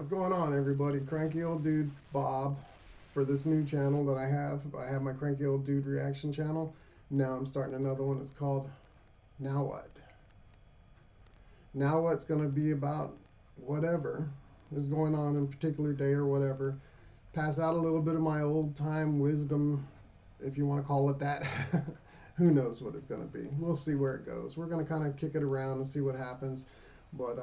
What's going on, everybody? Cranky Old Dude Bob. For this new channel that I have my Cranky Old Dude reaction channel. Now I'm starting another one. It's called Now What? Now What's going to be about whatever is going on in a particular day or whatever. Pass out a little bit of my old time wisdom, if you want to call it that. Who knows what it's going to be? We'll see where it goes. We're going to kind of kick it around and see what happens. But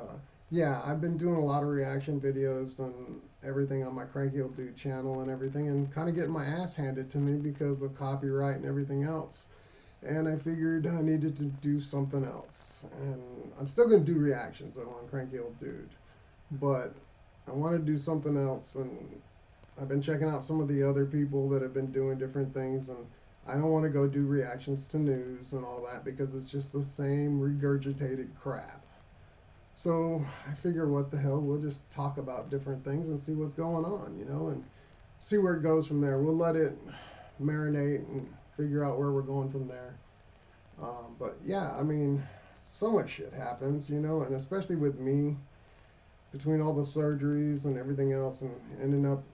yeah, I've been doing a lot of reaction videos and everything on my Cranky Old Dude channel and everything, and kind of getting my ass handed to me because of copyright and everything else. And I figured I needed to do something else. And I'm still going to do reactions though on Cranky Old Dude, but I want to do something else. And I've been checking out some of the other people that have been doing different things, and I don't want to go do reactions to news and all that because it's just the same regurgitated crap. So I figure, what the hell, we'll just talk about different things and see what's going on, and see where it goes from there. We'll let it marinate and figure out where we're going from there. But yeah, I mean, so much shit happens, and especially with me, between all the surgeries and everything else, and ending up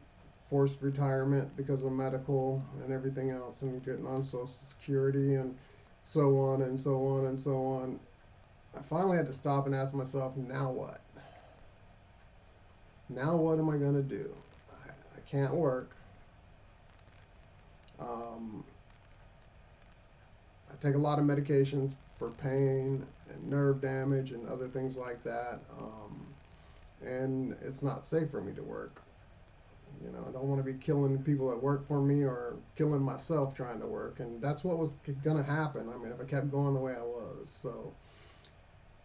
forced retirement because of medical and everything else, and getting on Social Security and so on and so on and so on. I finally had to stop and ask myself, now what? Now what am I going to do? I can't work. Um, I take a lot of medications for pain and nerve damage and other things like that. And it's not safe for me to work. I don't want to be killing people that work for me or killing myself trying to work. And that's what was going to happen. I mean, if I kept going the way I was. So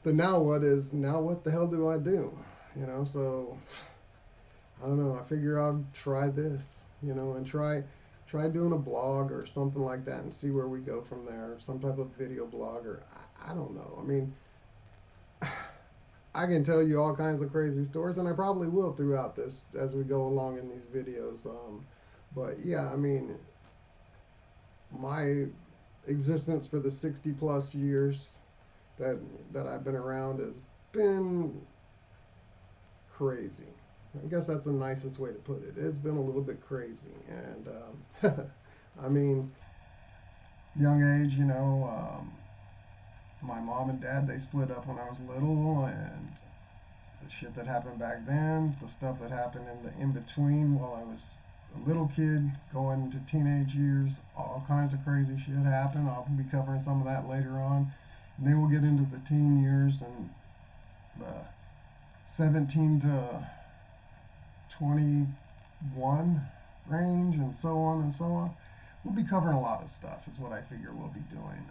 the now what is, now what the hell do I do? So I don't know. I figure I'll try this, and try doing a blog or something like that and see where we go from there. Some type of video blog, or I don't know. I mean, I can tell you all kinds of crazy stories, and I probably will throughout this as we go along in these videos. But yeah, I mean, my existence for the 60 plus years that I've been around has been crazy. I guess that's the nicest way to put it. It's been a little bit crazy, and I mean, young age, my mom and dad, they split up when I was little, and the shit that happened back then, the stuff that happened in the in between while I was a little kid going into teenage years, all kinds of crazy shit happened. I'll be covering some of that later on. And then we'll get into the teen years and the 17 to 21 range and so on and so on. We'll be covering a lot of stuff is what I figure we'll be doing.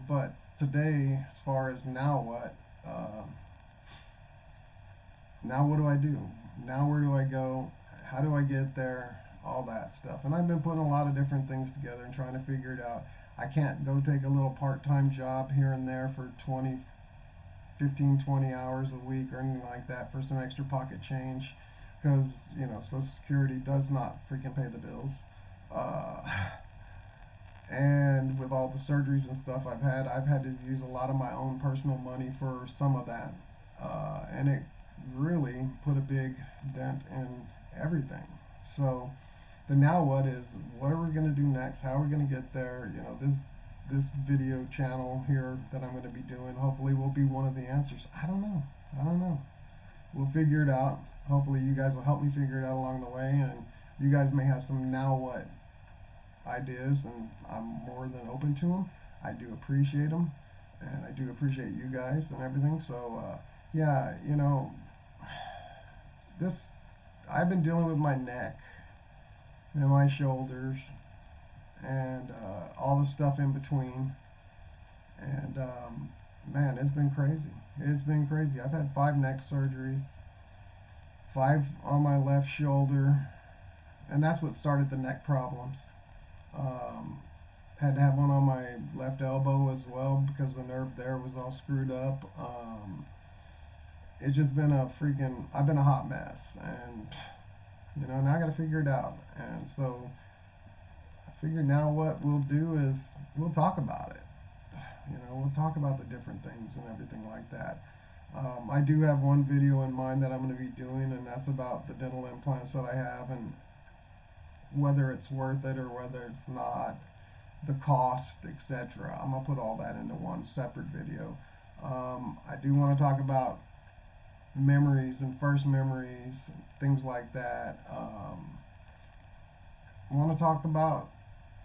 But today, as far as now what, now what do I do? Now where do I go? How do I get there? All that stuff. And I've been putting a lot of different things together and trying to figure it out. I can't go take a little part-time job here and there for 15, 20 hours a week or anything like that for some extra pocket change, because Social Security does not freaking pay the bills. And with all the surgeries and stuff I've had to use a lot of my own personal money for some of that, and it really put a big dent in everything. So the now what is, what are we going to do next? How are we going to get there? This video channel here that I'm going to be doing hopefully will be one of the answers. I don't know. We'll figure it out. Hopefully you guys will help me figure it out along the way, and you guys may have some now what ideas, and I'm more than open to them. I do appreciate them, and I do appreciate you guys and everything. So yeah, this, I've been dealing with my neck and my shoulders and all the stuff in between, and man, it's been crazy. It's been crazy. I've had 5 neck surgeries, 5 on my left shoulder, and that's what started the neck problems. Had to have one on my left elbow as well because the nerve there was all screwed up. It's just been I've been a hot mess, and now I got to figure it out. And so I figure now what we'll do is we'll talk about it. We'll talk about the different things and everything like that. I do have one video in mind that I'm going to be doing, and that's about the dental implants that I have and whether it's worth it or whether it's not, the cost, etc. I'm going to put all that into one separate video. I do want to talk about memories and first memories, and things like that. I want to talk about,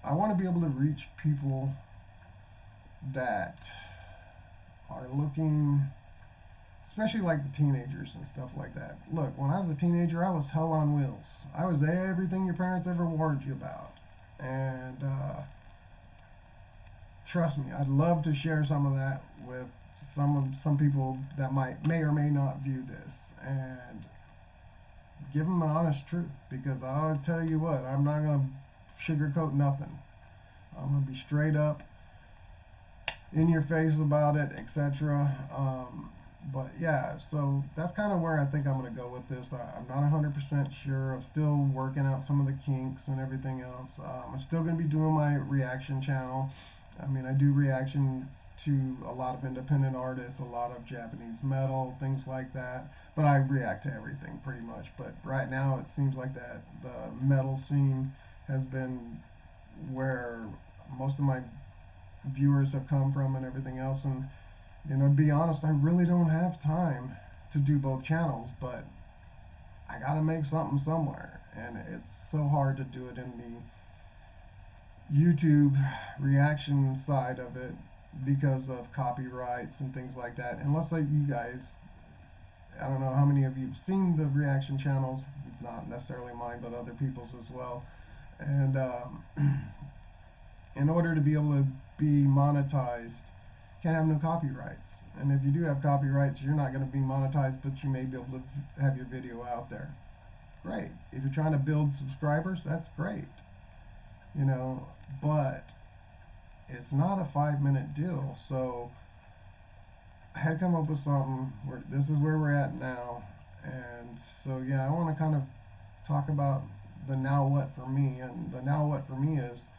I want to be able to reach people that are looking, especially like the teenagers and stuff like that. Look, when I was a teenager, I was hell on wheels. I was everything your parents ever warned you about. And trust me, I'd love to share some of that with some people that may or may not view this, and give them the honest truth, because I'll tell you what, I'm not going to sugarcoat nothing. I'm going to be straight up in your face about it, etc. But yeah, so that's kind of where I think I'm going to go with this. I'm not 100% sure. I'm still working out some of the kinks and everything else. I'm still going to be doing my reaction channel. I mean, I do reactions to a lot of independent artists, a lot of Japanese metal, things like that. But I react to everything pretty much. But right now, it seems like that the metal scene has been where most of my viewers have come from and everything else. And you know, to be honest, I really don't have time to do both channels, but I gotta make something somewhere, and it's so hard to do it in the YouTube reaction side of it because of copyrights and things like that. Unless like you guys, I don't know how many of you have seen the reaction channels, not necessarily mine, but other people's as well. And in order to be able to be monetized, can't have no copyrights. And if you do have copyrights, you're not going to be monetized, but you may be able to have your video out there. Great. If you're trying to build subscribers, that's great. You know, but it's not a 5-minute deal. So I had to come up with something where this is where we're at now. And so, yeah, I want to kind of talk about the now what for me. And the now what for me is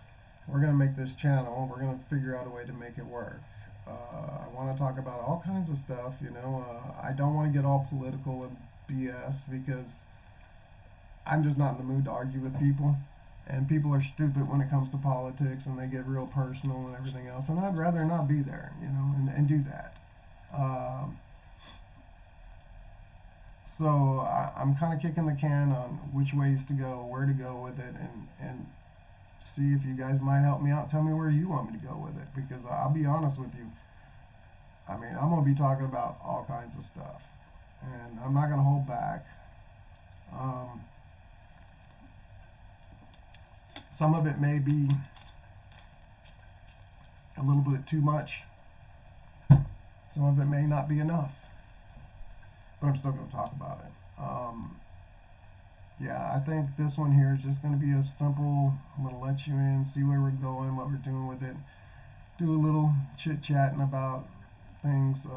we're going to make this channel. We're going to figure out a way to make it work. I want to talk about all kinds of stuff, you know. I don't want to get all political and BS because I'm just not in the mood to argue with people. And people are stupid when it comes to politics, and they get real personal and everything else. And I'd rather not be there, you know, and do that. So I'm kind of kicking the can on which ways to go, where to go with it, and see if you guys might help me out. Tell me where you want me to go with it, because I'll be honest with you. I mean, I'm going to be talking about all kinds of stuff, and I'm not going to hold back. Some of it may be a little bit too much. Some of it may not be enough, but I'm still going to talk about it. Yeah, I think this one here is just going to be a simple, I'm going to let you in, see where we're going, what we're doing with it, do a little chit-chatting about things.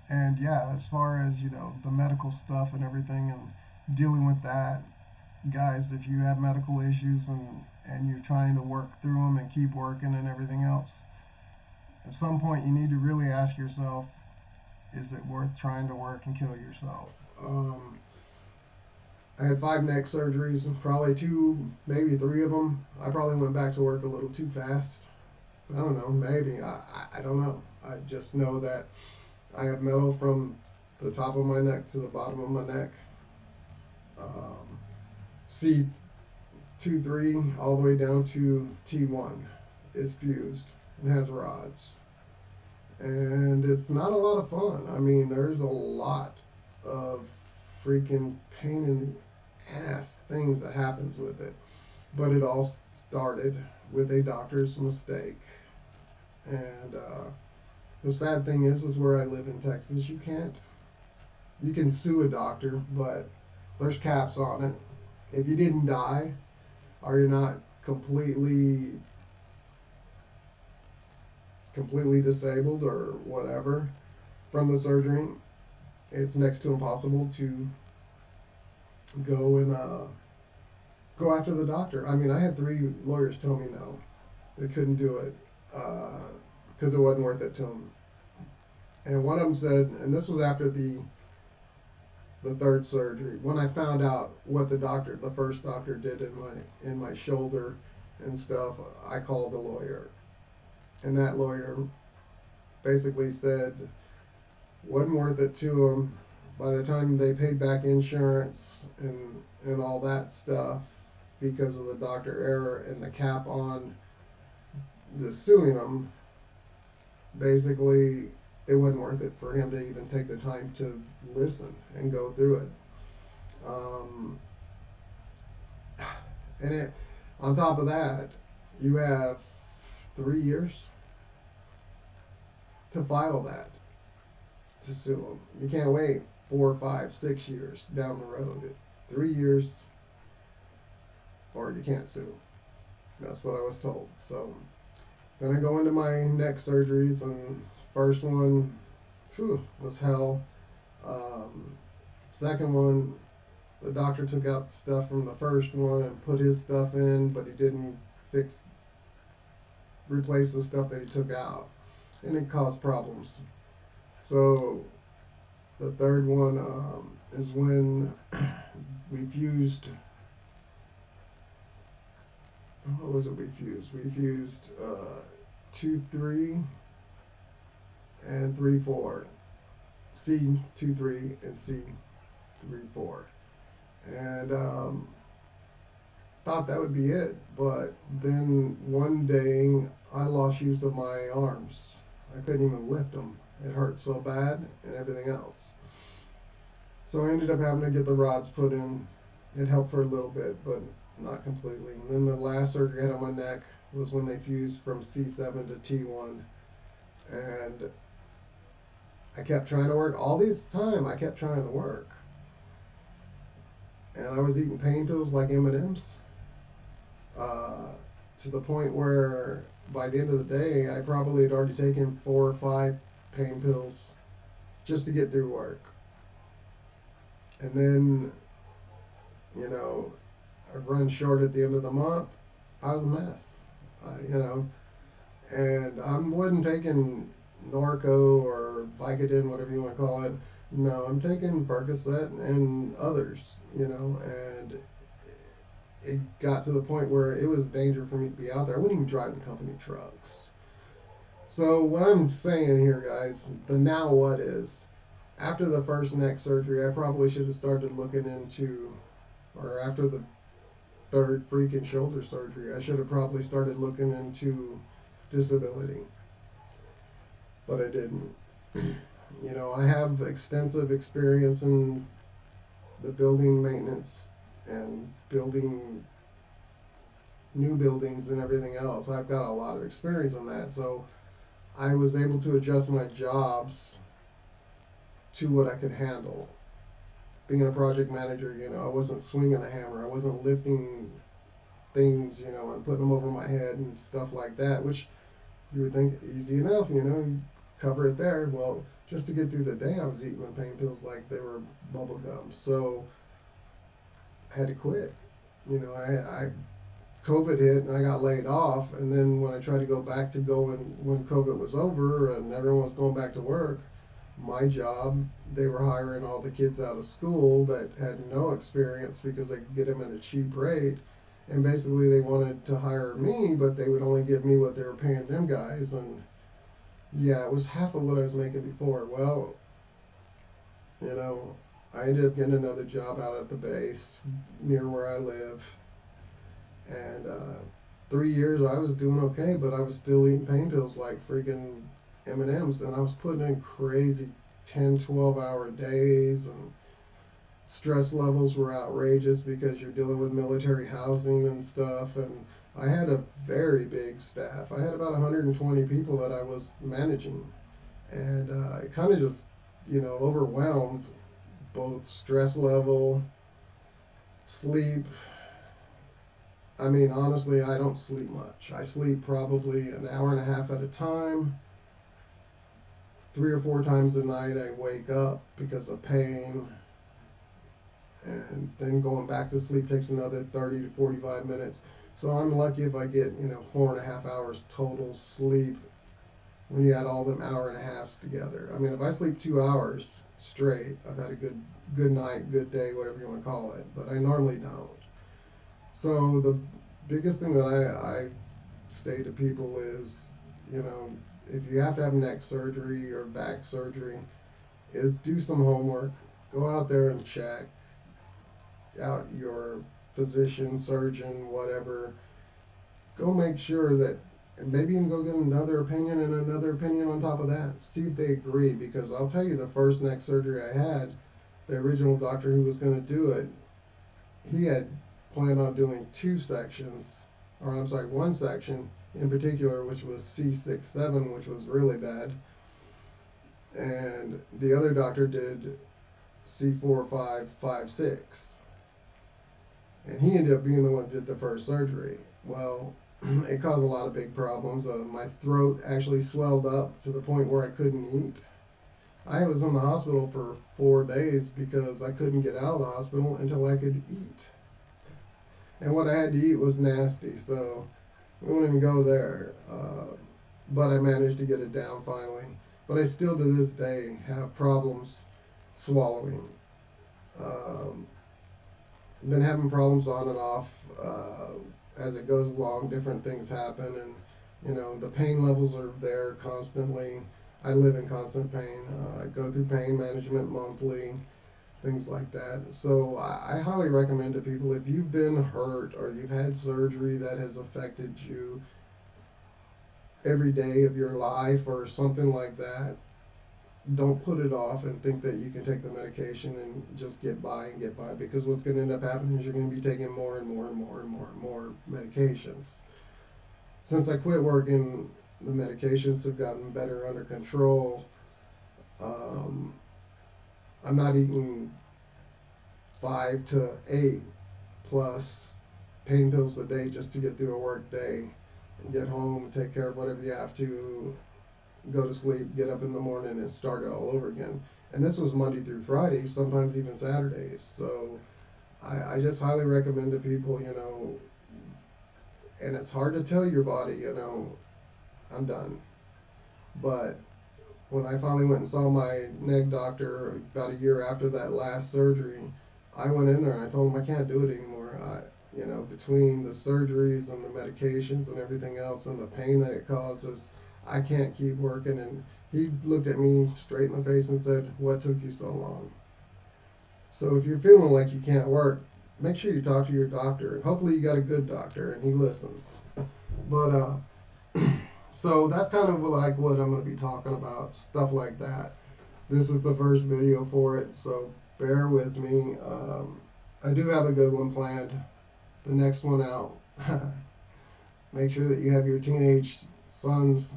And yeah, as far as, you know, the medical stuff and everything and dealing with that, guys, if you have medical issues and you're trying to work through them and keep working and everything else, at some point you need to really ask yourself, is it worth trying to work and kill yourself? I had 5 neck surgeries, probably 2, maybe 3 of them. I probably went back to work a little too fast. I don't know, maybe. I don't know. I just know that I have metal from the top of my neck to the bottom of my neck. C2-3 all the way down to T1 is fused and has rods. And it's not a lot of fun. I mean, there's a lot of freaking pain in the ass things that happens with it. But it all started with a doctor's mistake. And the sad thing is where I live in Texas, you can sue a doctor, but there's caps on it. If you didn't die, or you're not completely disabled or whatever from the surgery, it's next to impossible to go and go after the doctor. I mean, I had 3 lawyers tell me no, they couldn't do it because it wasn't worth it to them. And one of them said, and this was after the third surgery, when I found out what the first doctor did in my shoulder and stuff, I called the lawyer, and that lawyer basically said wasn't worth it to them. By the time they paid back insurance and all that stuff, because of the doctor error and the cap on the suing them, basically it wasn't worth it for him to even take the time to listen and go through it. Um, and it, on top of that, you have 3 years to file that to sue them. You can't wait 4, 5, 6 years down the road. 3 years, or you can't sue. That's what I was told. So then I go into my neck surgeries, and first one, was hell. Um, Second one, the doctor took out stuff from the first one and put his stuff in, but he didn't fix, replace the stuff that he took out, and it caused problems. So the third one is when we fused. What was it we fused? We fused 2, 3, and 3, 4. C, 2, 3, and C, 3, 4. And thought that would be it. But then one day I lost use of my arms. I couldn't even lift them. It hurt so bad and everything else. So I ended up having to get the rods put in. It helped for a little bit, but not completely. And then the last surgery I had on my neck was when they fused from C7 to T1. And I kept trying to work. All this time, I kept trying to work. And I was eating pain pills like M&Ms, to the point where by the end of the day, I probably had already taken 4 or 5 pain pills just to get through work. And then, I'd run short at the end of the month. I was a mess, and I wasn't taking Norco or Vicodin, whatever you want to call it. No, I'm taking Percocet and others, and it got to the point where it was danger for me to be out there. I wouldn't even drive the company trucks. So what I'm saying here, guys, the now what is, after the first neck surgery, I probably should have started looking into, or after the third freaking shoulder surgery, I should have probably started looking into disability. But I didn't. I have extensive experience in the building maintenance and building new buildings and everything else. I've got a lot of experience in that. So I was able to adjust my jobs to what I could handle. Being a project manager, I wasn't swinging a hammer. I wasn't lifting things, and putting them over my head and stuff like that, which you would think easy enough, you cover it there. Well, just to get through the day, I was eating my pain pills like they were bubble gum. So I had to quit. I COVID hit and I got laid off, and then when I tried to go back to going when COVID was over and everyone was going back to work, my job, they were hiring all the kids out of school that had no experience because they could get them at a cheap rate. And basically, they wanted to hire me, but they would only give me what they were paying them guys. And yeah, it was half of what I was making before. Well, I ended up getting another job out at the base near where I live. And 3 years I was doing okay, but I was still eating pain pills like freaking M&Ms, and I was putting in crazy 10, 12-hour days, and stress levels were outrageous because you're dealing with military housing and stuff. And I had a very big staff. I had about 120 people that I was managing, and it kind of just overwhelmed both stress level, sleep. I mean, honestly, I don't sleep much. I sleep probably an hour and a half at a time. 3 or 4 times a night I wake up because of pain, and then going back to sleep takes another 30 to 45 minutes. So I'm lucky if I get 4.5 hours total sleep when you add all them hour and a halves together. I mean, if I sleep 2 hours straight, I've had a good night, good day, whatever you want to call it. But I normally don't. So the biggest thing that I say to people is, you know, if you have to have neck surgery or back surgery, is do some homework. Go out there and check out your physician, surgeon, whatever. Go make sure that, and maybe even go get another opinion and another opinion on top of that. See if they agree, because I'll tell you, the first neck surgery I had, the original doctor who was going to do it, he had planned on doing two sections, or I'm sorry, one section in particular, which was C6-7, which was really bad, and the other doctor did C4-5-5-6, and he ended up being the one that did the first surgery. Well, it caused a lot of big problems. My throat actually swelled up to the point where I couldn't eat. I was in the hospital for 4 days because I couldn't get out of the hospital until I could eat. And what I had to eat was nasty, so we won't even go there. But I managed to get it down finally. But I still to this day have problems swallowing. Um, been having problems on and off as it goes along. Different things happen, and you know the pain levels are there constantly. I live in constant pain. I go through pain management monthly, things like that. So I highly recommend to people, if you've been hurt or you've had surgery that has affected you every day of your life or something like that, don't put it off and think that you can take the medication and just get by, because what's going to end up happening is you're going to be taking more and more and more and more and more medications. Since I quit working, the medications have gotten better under control. um, I'm not eating 5 to 8 plus pain pills a day just to get through a work day and get home, take care of whatever you have to, go to sleep, get up in the morning, and start it all over again. And this was Monday through Friday, sometimes even Saturdays. So I just highly recommend to people, you know, and it's hard to tell your body, you know, I'm done. But when I finally went and saw my neck doctor about a year after that last surgery, I went in there and I told him I can't do it anymore. You know, between the surgeries and the medications and everything else and the pain that it causes, I can't keep working. And he looked at me straight in the face and said, "What took you so long?" So if you're feeling like you can't work, make sure you talk to your doctor. And hopefully you got a good doctor and he listens. But so that's kind of like what I'm going to be talking about, stuff like that. This is the first video for it, so bear with me. I do have a good one planned. The next one out. Make sure that you have your teenage sons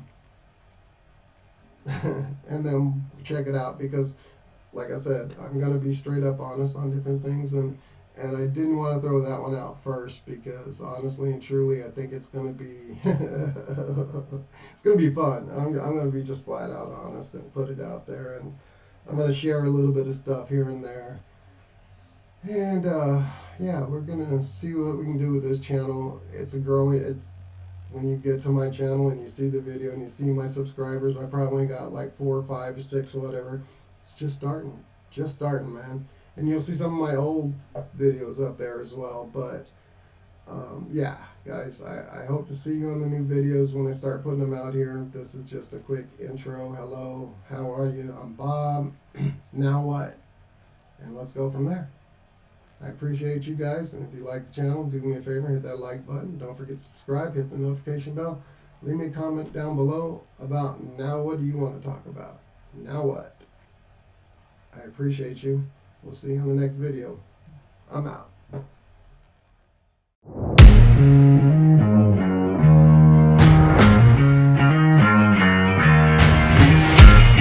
and then check it out, because like I said, I'm going to be straight up honest on different things, and I didn't want to throw that one out first because honestly and truly I think it's going to be it's going to be fun. I'm going to be just flat out honest and put it out there, and I'm going to share a little bit of stuff here and there. And yeah, we're going to see what we can do with this channel. It's when you get to my channel and you see the video and you see my subscribers, I probably got like 4, 5, 6, whatever. It's just starting, man. And you'll see some of my old videos up there as well. But yeah, guys, I hope to see you on the new videos when I start putting them out here. This is just a quick intro. Hello, how are you? I'm Bob. Now what? And let's go from there. I appreciate you guys, and if you like the channel, do me a favor, hit that like button. Don't forget to subscribe, hit the notification bell. Leave me a comment down below about now what do you want to talk about? Now what? I appreciate you. We'll see you on the next video. I'm out.